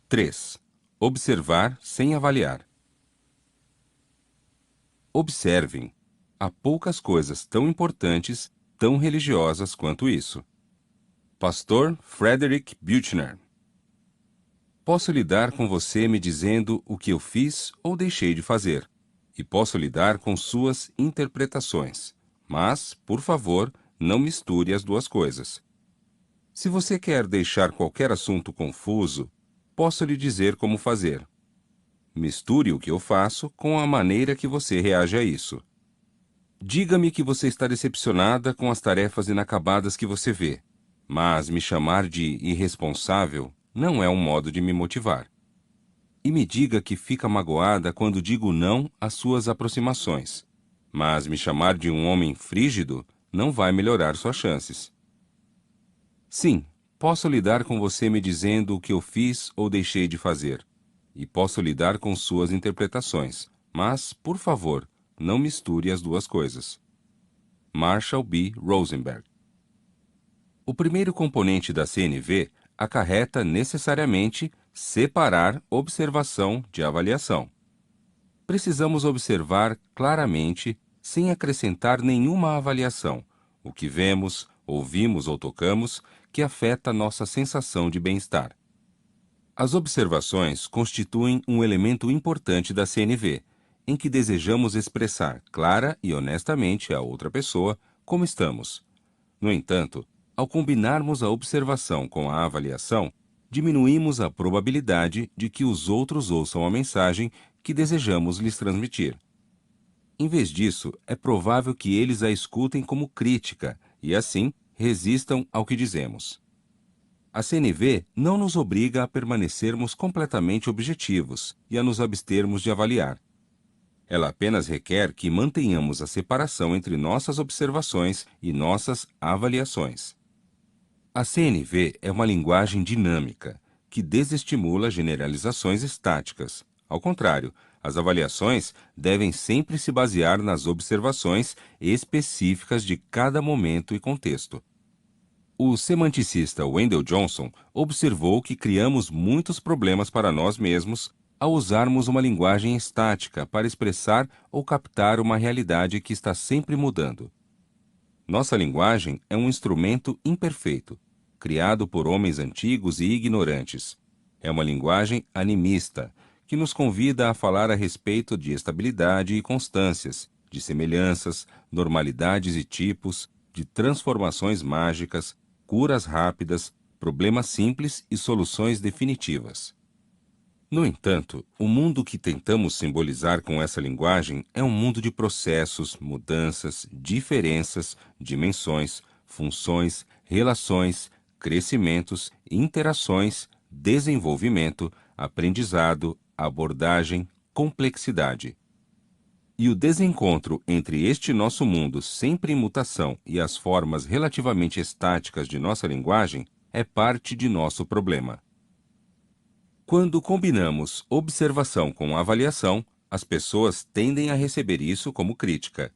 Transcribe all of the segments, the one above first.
3. Observar sem avaliar. Observem. Há poucas coisas tão importantes, tão religiosas quanto isso. Pastor Frederick Buechner. Posso lidar com você me dizendo o que eu fiz ou deixei de fazer, e posso lidar com suas interpretações. Mas, por favor, não misture as duas coisas. Se você quer deixar qualquer assunto confuso, posso lhe dizer como fazer. Misture o que eu faço com a maneira que você reage a isso. Diga-me que você está decepcionada com as tarefas inacabadas que você vê, mas me chamar de irresponsável não é um modo de me motivar. E me diga que fica magoada quando digo não às suas aproximações, mas me chamar de um homem frígido não vai melhorar suas chances. Sim, posso lidar com você me dizendo o que eu fiz ou deixei de fazer, e posso lidar com suas interpretações, mas, por favor, não misture as duas coisas. Marshall B. Rosenberg. O primeiro componente da CNV acarreta necessariamente separar observação de avaliação. Precisamos observar claramente, sem acrescentar nenhuma avaliação, o que vemos, ouvimos ou tocamos que afeta nossa sensação de bem-estar. As observações constituem um elemento importante da CNV, em que desejamos expressar clara e honestamente à outra pessoa como estamos. No entanto, ao combinarmos a observação com a avaliação, diminuímos a probabilidade de que os outros ouçam a mensagem que desejamos lhes transmitir. Em vez disso, é provável que eles a escutem como crítica e, assim, resistam ao que dizemos. A CNV não nos obriga a permanecermos completamente objetivos e a nos abstermos de avaliar. Ela apenas requer que mantenhamos a separação entre nossas observações e nossas avaliações. A CNV é uma linguagem dinâmica, que desestimula generalizações estáticas. Ao contrário, as avaliações devem sempre se basear nas observações específicas de cada momento e contexto. O semanticista Wendell Johnson observou que criamos muitos problemas para nós mesmos ao usarmos uma linguagem estática para expressar ou captar uma realidade que está sempre mudando. Nossa linguagem é um instrumento imperfeito, criado por homens antigos e ignorantes. É uma linguagem animista, que nos convida a falar a respeito de estabilidade e constâncias, de semelhanças, normalidades e tipos, de transformações mágicas, curas rápidas, problemas simples e soluções definitivas. No entanto, o mundo que tentamos simbolizar com essa linguagem é um mundo de processos, mudanças, diferenças, dimensões, funções, relações, crescimentos, interações, desenvolvimento, aprendizado, abordagem, complexidade. E o desencontro entre este nosso mundo sempre em mutação e as formas relativamente estáticas de nossa linguagem é parte de nosso problema. Quando combinamos observação com avaliação, as pessoas tendem a receber isso como crítica.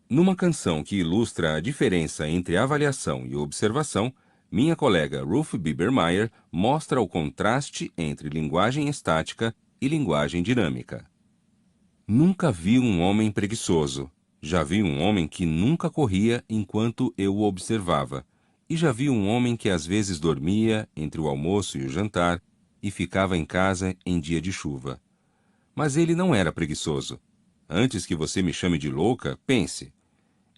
Numa canção que ilustra a diferença entre avaliação e observação, minha colega Ruth Bibermeyer mostra o contraste entre linguagem estática e linguagem dinâmica. Nunca vi um homem preguiçoso. Já vi um homem que nunca corria enquanto eu o observava. E já vi um homem que às vezes dormia entre o almoço e o jantar e ficava em casa em dia de chuva. Mas ele não era preguiçoso. Antes que você me chame de louca, pense.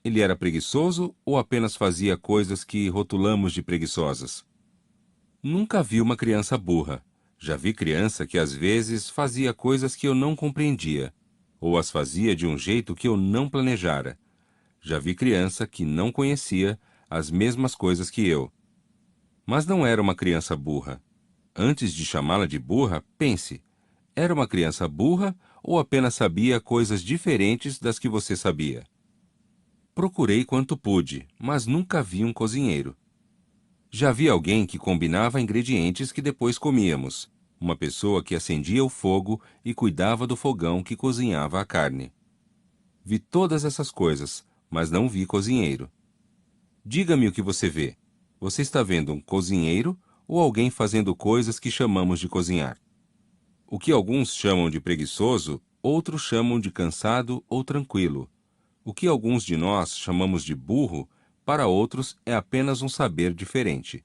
Ele era preguiçoso ou apenas fazia coisas que rotulamos de preguiçosas? Nunca vi uma criança burra. Já vi criança que às vezes fazia coisas que eu não compreendia, ou as fazia de um jeito que eu não planejara. Já vi criança que não conhecia as mesmas coisas que eu. Mas não era uma criança burra. Antes de chamá-la de burra, pense: era uma criança burra ou apenas sabia coisas diferentes das que você sabia? Procurei quanto pude, mas nunca vi um cozinheiro. Já vi alguém que combinava ingredientes que depois comíamos, uma pessoa que acendia o fogo e cuidava do fogão que cozinhava a carne. Vi todas essas coisas, mas não vi cozinheiro. Diga-me o que você vê. Você está vendo um cozinheiro ou alguém fazendo coisas que chamamos de cozinhar. O que alguns chamam de preguiçoso, outros chamam de cansado ou tranquilo. O que alguns de nós chamamos de burro, para outros é apenas um saber diferente.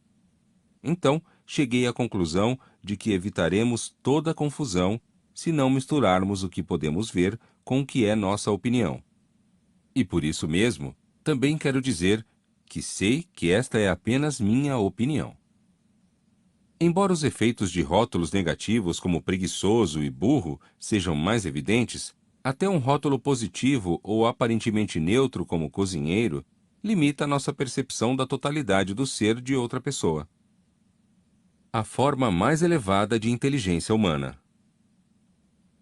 Então, cheguei à conclusão de que evitaremos toda a confusão se não misturarmos o que podemos ver com o que é nossa opinião. E por isso mesmo, também quero dizer que sei que esta é apenas minha opinião. Embora os efeitos de rótulos negativos como preguiçoso e burro sejam mais evidentes, até um rótulo positivo ou aparentemente neutro como cozinheiro limita nossa percepção da totalidade do ser de outra pessoa. A forma mais elevada de inteligência humana.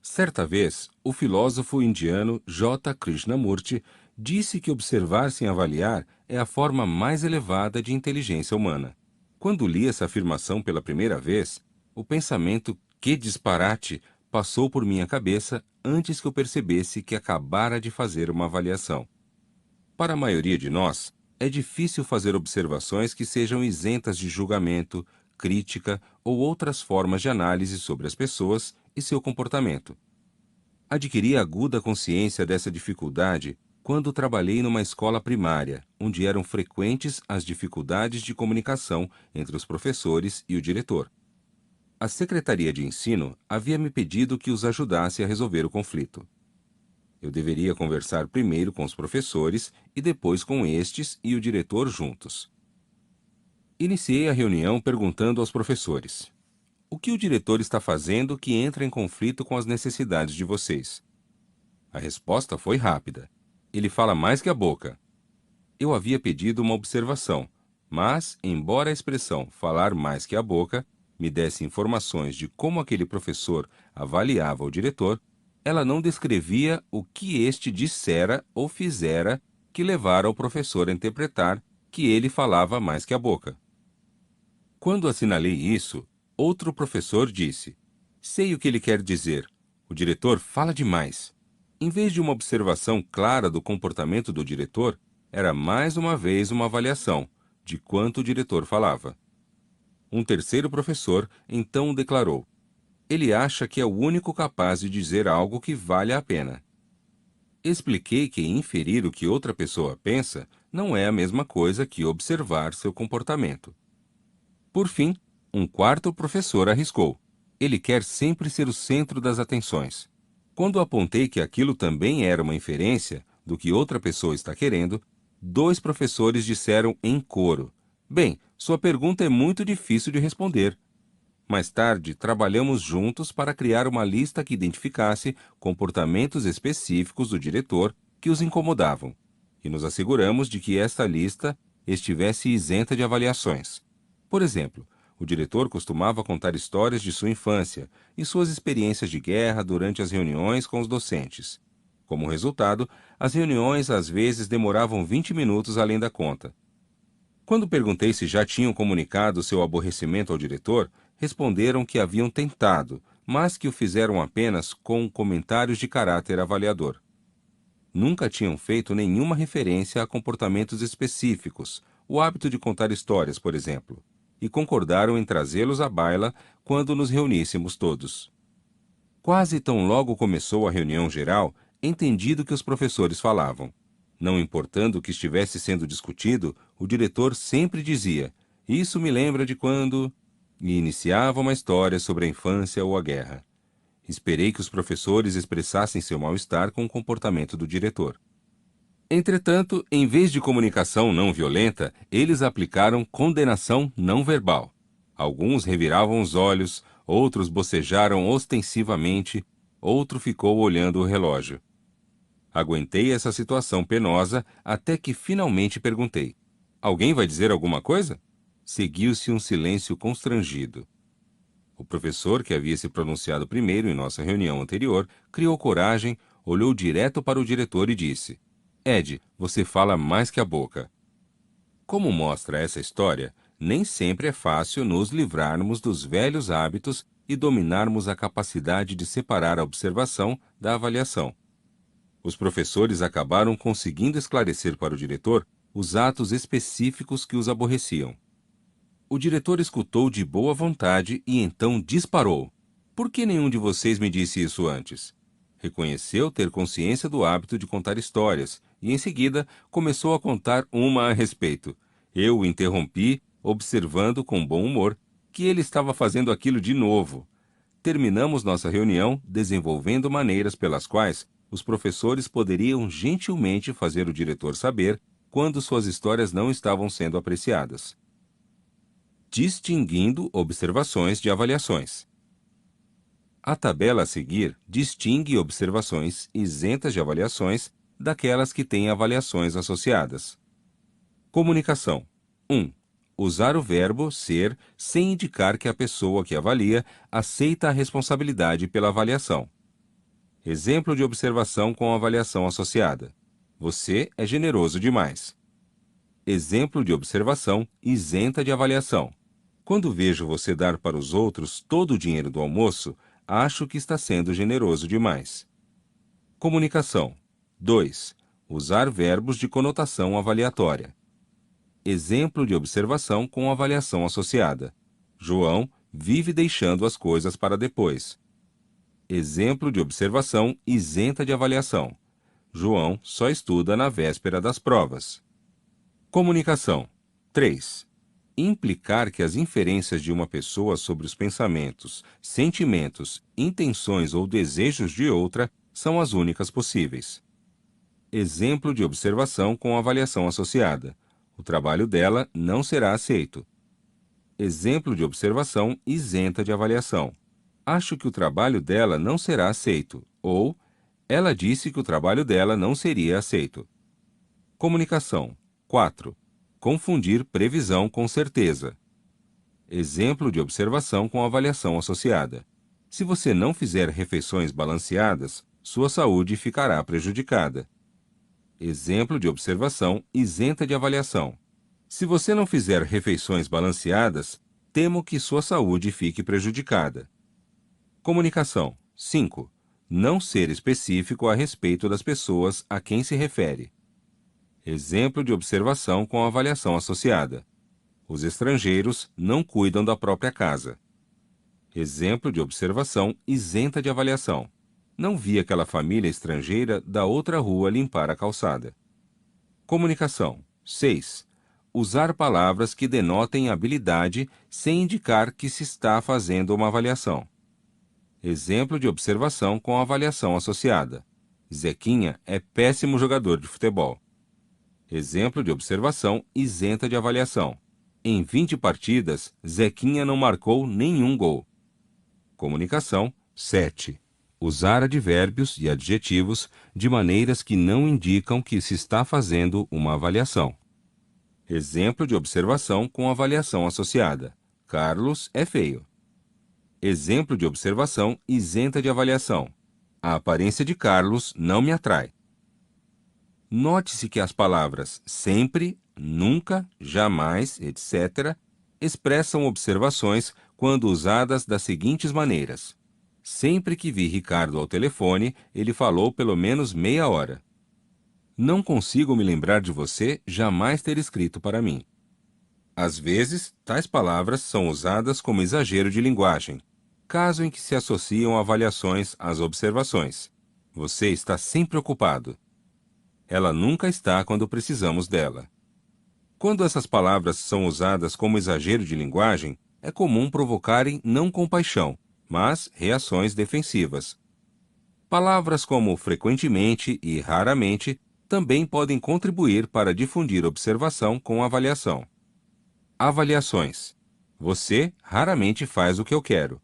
Certa vez, o filósofo indiano J. Krishnamurti disse que observar sem avaliar é a forma mais elevada de inteligência humana. Quando li essa afirmação pela primeira vez, o pensamento "que disparate" passou por minha cabeça antes que eu percebesse que acabara de fazer uma avaliação. Para a maioria de nós, é difícil fazer observações que sejam isentas de julgamento, crítica ou outras formas de análise sobre as pessoas e seu comportamento. Adquiri aguda consciência dessa dificuldade quando trabalhei numa escola primária, onde eram frequentes as dificuldades de comunicação entre os professores e o diretor. A Secretaria de Ensino havia me pedido que os ajudasse a resolver o conflito. Eu deveria conversar primeiro com os professores e depois com estes e o diretor juntos. Iniciei a reunião perguntando aos professores: o que o diretor está fazendo que entra em conflito com as necessidades de vocês? A resposta foi rápida. Ele fala mais que a boca. Eu havia pedido uma observação, mas, embora a expressão falar mais que a boca me desse informações de como aquele professor avaliava o diretor, ela não descrevia o que este dissera ou fizera que levara o professor a interpretar que ele falava mais que a boca. Quando assinalei isso, outro professor disse: sei o que ele quer dizer. O diretor fala demais. Em vez de uma observação clara do comportamento do diretor, era mais uma vez uma avaliação de quanto o diretor falava. Um terceiro professor então declarou: ele acha que é o único capaz de dizer algo que vale a pena. Expliquei que inferir o que outra pessoa pensa não é a mesma coisa que observar seu comportamento. Por fim, um quarto professor arriscou: ele quer sempre ser o centro das atenções. Quando apontei que aquilo também era uma inferência do que outra pessoa está querendo, dois professores disseram em coro: bem, sua pergunta é muito difícil de responder. Mais tarde, trabalhamos juntos para criar uma lista que identificasse comportamentos específicos do diretor que os incomodavam, e nos asseguramos de que esta lista estivesse isenta de avaliações. Por exemplo, o diretor costumava contar histórias de sua infância e suas experiências de guerra durante as reuniões com os docentes. Como resultado, as reuniões às vezes demoravam 20 minutos além da conta. Quando perguntei se já tinham comunicado seu aborrecimento ao diretor, responderam que haviam tentado, mas que o fizeram apenas com comentários de caráter avaliador. Nunca tinham feito nenhuma referência a comportamentos específicos, o hábito de contar histórias, por exemplo, e concordaram em trazê-los à baila quando nos reuníssemos todos. Quase tão logo começou a reunião geral, entendi do que os professores falavam. Não importando o que estivesse sendo discutido, o diretor sempre dizia: isso me lembra de quando... e iniciava uma história sobre a infância ou a guerra. Esperei que os professores expressassem seu mal-estar com o comportamento do diretor. Entretanto, em vez de comunicação não violenta, eles aplicaram condenação não verbal. Alguns reviravam os olhos, outros bocejaram ostensivamente, outro ficou olhando o relógio. Aguentei essa situação penosa até que finalmente perguntei: alguém vai dizer alguma coisa? Seguiu-se um silêncio constrangido. O professor, que havia se pronunciado primeiro em nossa reunião anterior, criou coragem, olhou direto para o diretor e disse: Ed, você fala mais que a boca. Como mostra essa história, nem sempre é fácil nos livrarmos dos velhos hábitos e dominarmos a capacidade de separar a observação da avaliação. Os professores acabaram conseguindo esclarecer para o diretor os atos específicos que os aborreciam. O diretor escutou de boa vontade e então disparou. Por que nenhum de vocês me disse isso antes? Reconheceu ter consciência do hábito de contar histórias e, em seguida, começou a contar uma a respeito. Eu o interrompi, observando com bom humor que ele estava fazendo aquilo de novo. Terminamos nossa reunião desenvolvendo maneiras pelas quais os professores poderiam gentilmente fazer o diretor saber quando suas histórias não estavam sendo apreciadas. Distinguindo observações de avaliações. A tabela a seguir distingue observações isentas de avaliações daquelas que têm avaliações associadas. Comunicação. 1. Usar o verbo ser sem indicar que a pessoa que avalia aceita a responsabilidade pela avaliação. Exemplo de observação com avaliação associada. Você é generoso demais. Exemplo de observação isenta de avaliação. Quando vejo você dar para os outros todo o dinheiro do almoço, acho que está sendo generoso demais. Comunicação. 2. Usar verbos de conotação avaliatória. Exemplo de observação com avaliação associada. João vive deixando as coisas para depois. Exemplo de observação isenta de avaliação. João só estuda na véspera das provas. Comunicação. 3. Implicar que as inferências de uma pessoa sobre os pensamentos, sentimentos, intenções ou desejos de outra são as únicas possíveis. Exemplo de observação com avaliação associada. O trabalho dela não será aceito. Exemplo de observação isenta de avaliação. Acho que o trabalho dela não será aceito. Ou, ela disse que o trabalho dela não seria aceito. Comunicação. 4. Confundir previsão com certeza. Exemplo de observação com avaliação associada. Se você não fizer refeições balanceadas, sua saúde ficará prejudicada. Exemplo de observação isenta de avaliação. Se você não fizer refeições balanceadas, temo que sua saúde fique prejudicada. Comunicação. 5. Não ser específico a respeito das pessoas a quem se refere. Exemplo de observação com avaliação associada. Os estrangeiros não cuidam da própria casa. Exemplo de observação isenta de avaliação. Não vi aquela família estrangeira da outra rua limpar a calçada. Comunicação. 6. Usar palavras que denotem habilidade sem indicar que se está fazendo uma avaliação. Exemplo de observação com avaliação associada. Zequinha é péssimo jogador de futebol. Exemplo de observação isenta de avaliação. Em 20 partidas, Zequinha não marcou nenhum gol. Comunicação. 7. Usar advérbios e adjetivos de maneiras que não indicam que se está fazendo uma avaliação. Exemplo de observação com avaliação associada. Carlos é feio. Exemplo de observação isenta de avaliação. A aparência de Carlos não me atrai. Note-se que as palavras sempre, nunca, jamais, etc., expressam observações quando usadas das seguintes maneiras. Sempre que vi Ricardo ao telefone, ele falou pelo menos meia hora. Não consigo me lembrar de você jamais ter escrito para mim. Às vezes, tais palavras são usadas como exagero de linguagem, caso em que se associam avaliações às observações. Você está sempre ocupado. Ela nunca está quando precisamos dela. Quando essas palavras são usadas como exagero de linguagem, é comum provocarem não compaixão, mas reações defensivas. Palavras como frequentemente e raramente também podem contribuir para difundir observação com avaliação. Avaliações. Você raramente faz o que eu quero.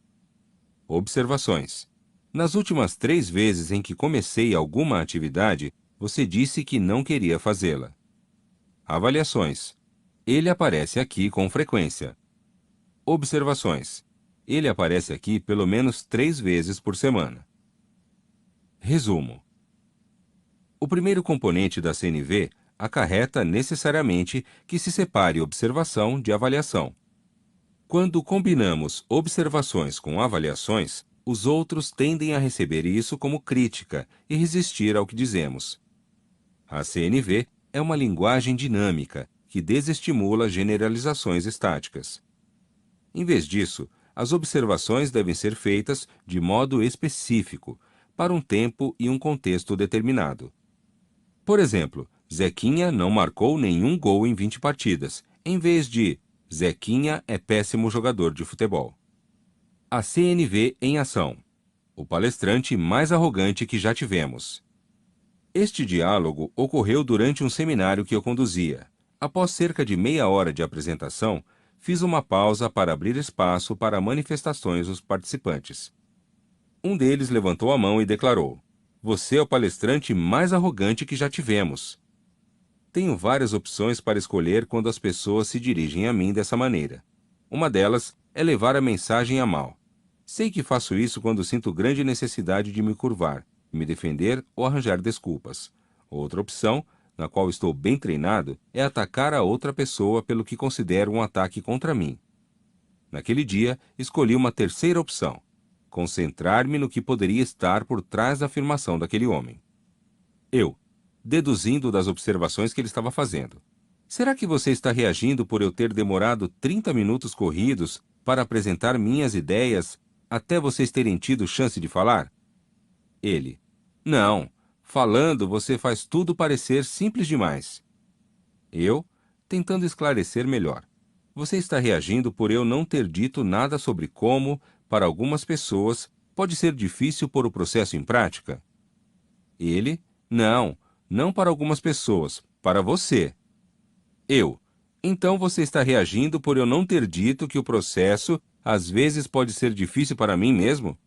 Observações. Nas últimas 3 vezes em que comecei alguma atividade, você disse que não queria fazê-la. Avaliações. Ele aparece aqui com frequência. Observações. Ele aparece aqui pelo menos 3 vezes por semana. Resumo. O primeiro componente da CNV acarreta necessariamente que se separe observação de avaliação. Quando combinamos observações com avaliações, os outros tendem a receber isso como crítica e resistir ao que dizemos. A CNV é uma linguagem dinâmica que desestimula generalizações estáticas. Em vez disso, as observações devem ser feitas de modo específico, para um tempo e um contexto determinado. Por exemplo, Zequinha não marcou nenhum gol em 20 partidas, em vez de Zequinha é péssimo jogador de futebol. A CNV em ação. O palestrante mais arrogante que já tivemos. Este diálogo ocorreu durante um seminário que eu conduzia. Após cerca de meia hora de apresentação, fiz uma pausa para abrir espaço para manifestações dos participantes. Um deles levantou a mão e declarou: "Você é o palestrante mais arrogante que já tivemos." Tenho várias opções para escolher quando as pessoas se dirigem a mim dessa maneira. Uma delas é levar a mensagem a mal. Sei que faço isso quando sinto grande necessidade de me curvar, me defender ou arranjar desculpas. Outra opção, na qual estou bem treinado, é atacar a outra pessoa pelo que considero um ataque contra mim. Naquele dia, escolhi uma terceira opção: concentrar-me no que poderia estar por trás da afirmação daquele homem. Eu, deduzindo das observações que ele estava fazendo: será que você está reagindo por eu ter demorado 30 minutos corridos para apresentar minhas ideias até vocês terem tido chance de falar? Ele: não, falando você faz tudo parecer simples demais. Eu, tentando esclarecer melhor: você está reagindo por eu não ter dito nada sobre como, para algumas pessoas, pode ser difícil pôr o processo em prática? Ele: não, não para algumas pessoas, para você. Eu: então você está reagindo por eu não ter dito que o processo às vezes pode ser difícil para mim mesmo?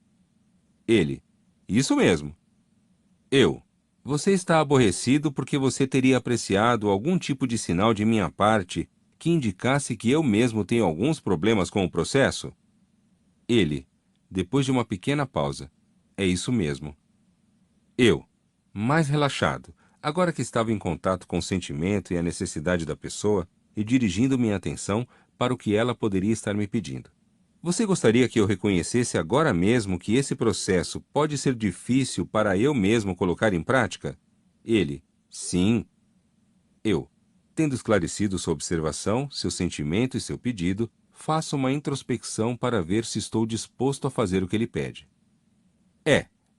Ele: isso mesmo. Eu: você está aborrecido porque você teria apreciado algum tipo de sinal de minha parte que indicasse que eu mesmo tenho alguns problemas com o processo? Ele, depois de uma pequena pausa: é isso mesmo. Eu, mais relaxado, agora que estava em contato com o sentimento e a necessidade da pessoa e dirigindo minha atenção para o que ela poderia estar me pedindo. Você gostaria que eu reconhecesse agora mesmo que esse processo pode ser difícil para eu mesmo colocar em prática? Ele: sim. Eu, tendo esclarecido sua observação, seu sentimento e seu pedido, faço uma introspecção para ver se estou disposto a fazer o que ele pede.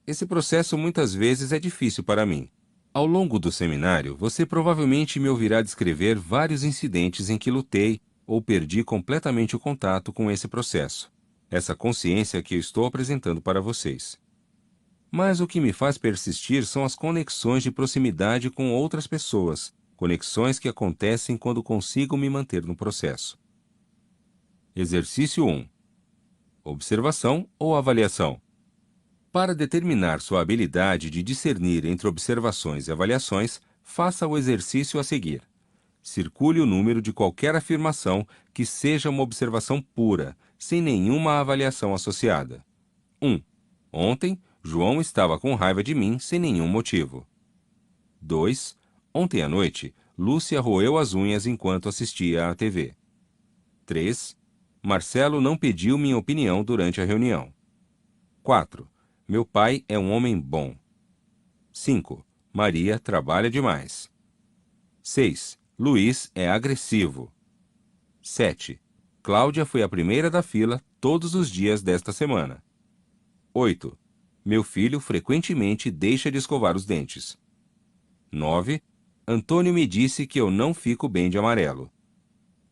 Esse processo muitas vezes é difícil para mim. Ao longo do seminário, você provavelmente me ouvirá descrever vários incidentes em que lutei ou perdi completamente o contato com esse processo, essa consciência que eu estou apresentando para vocês. Mas o que me faz persistir são as conexões de proximidade com outras pessoas, conexões que acontecem quando consigo me manter no processo. Exercício 1. Observação ou avaliação. Para determinar sua habilidade de discernir entre observações e avaliações, faça o exercício a seguir. Circule o número de qualquer afirmação que seja uma observação pura, sem nenhuma avaliação associada. 1. Ontem, João estava com raiva de mim sem nenhum motivo. 2. Ontem à noite, Lúcia roeu as unhas enquanto assistia à TV. 3. Marcelo não pediu minha opinião durante a reunião. 4. Meu pai é um homem bom. 5. Maria trabalha demais. 6. Luiz é agressivo. 7. Cláudia foi a primeira da fila todos os dias desta semana. 8. Meu filho frequentemente deixa de escovar os dentes. 9. Antônio me disse que eu não fico bem de amarelo.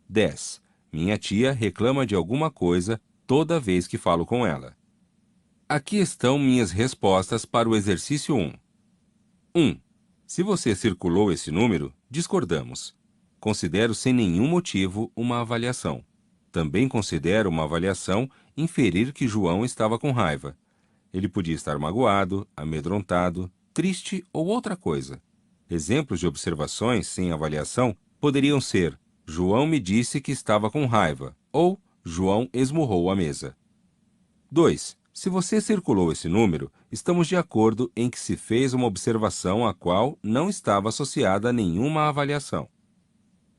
10. Minha tia reclama de alguma coisa toda vez que falo com ela. Aqui estão minhas respostas para o exercício 1. 1. Se você circulou esse número, discordamos. Considero sem nenhum motivo uma avaliação. Também considero uma avaliação inferir que João estava com raiva. Ele podia estar magoado, amedrontado, triste ou outra coisa. Exemplos de observações sem avaliação poderiam ser: João me disse que estava com raiva, ou João esmurrou a mesa. 2. Se você circulou esse número, estamos de acordo em que se fez uma observação a qual não estava associada a nenhuma avaliação.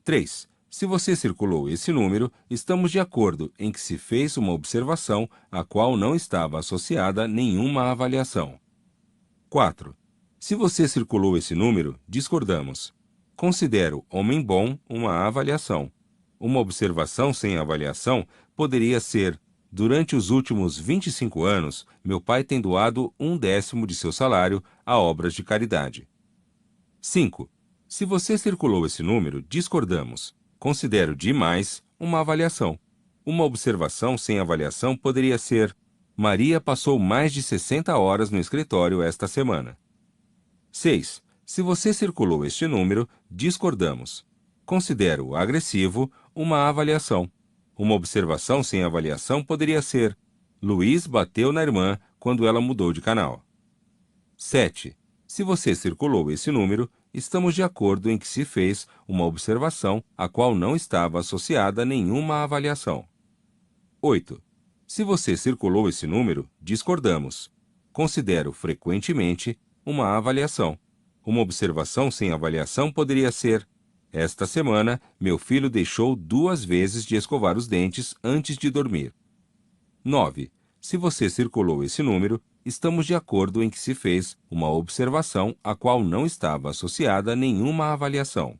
3. Se você circulou esse número, estamos de acordo em que se fez uma observação a qual não estava associada a nenhuma avaliação. 4. Se você circulou esse número, discordamos. Considero homem bom uma avaliação. Uma observação sem avaliação poderia ser: durante os últimos 25 anos, meu pai tem doado 1/10 de seu salário a obras de caridade. 5. Se você circulou esse número, discordamos. Considero demais uma avaliação. Uma observação sem avaliação poderia ser: Maria passou mais de 60 horas no escritório esta semana. 6. Se você circulou este número, discordamos. Considero agressivo uma avaliação. Uma observação sem avaliação poderia ser: Luiz bateu na irmã quando ela mudou de canal. 7. Se você circulou esse número, estamos de acordo em que se fez uma observação a qual não estava associada nenhuma avaliação. 8. Se você circulou esse número, discordamos. Considero frequentemente uma avaliação. Uma observação sem avaliação poderia ser: esta semana, meu filho deixou 2 vezes de escovar os dentes antes de dormir. 9. Se você circulou esse número, estamos de acordo em que se fez uma observação a qual não estava associada nenhuma avaliação.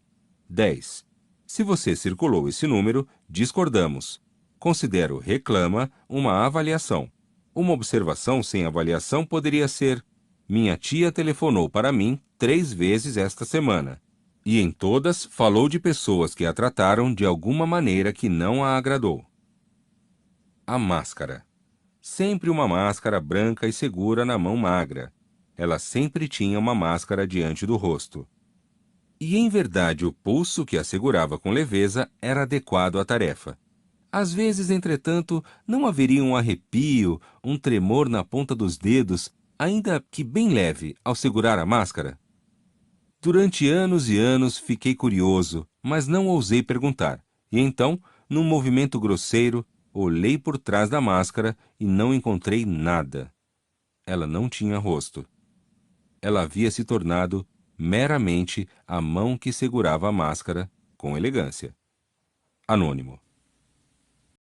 10. Se você circulou esse número, discordamos. Considero reclama uma avaliação. Uma observação sem avaliação poderia ser: minha tia telefonou para mim 3 vezes esta semana, e em todas falou de pessoas que a trataram de alguma maneira que não a agradou. A máscara. Sempre uma máscara branca e segura na mão magra. Ela sempre tinha uma máscara diante do rosto. E em verdade o pulso que a segurava com leveza era adequado à tarefa. Às vezes, entretanto, não haveria um arrepio, um tremor na ponta dos dedos, ainda que bem leve, ao segurar a máscara? Durante anos e anos fiquei curioso, mas não ousei perguntar. E então, num movimento grosseiro, olhei por trás da máscara e não encontrei nada. Ela não tinha rosto. Ela havia se tornado meramente a mão que segurava a máscara com elegância. Anônimo.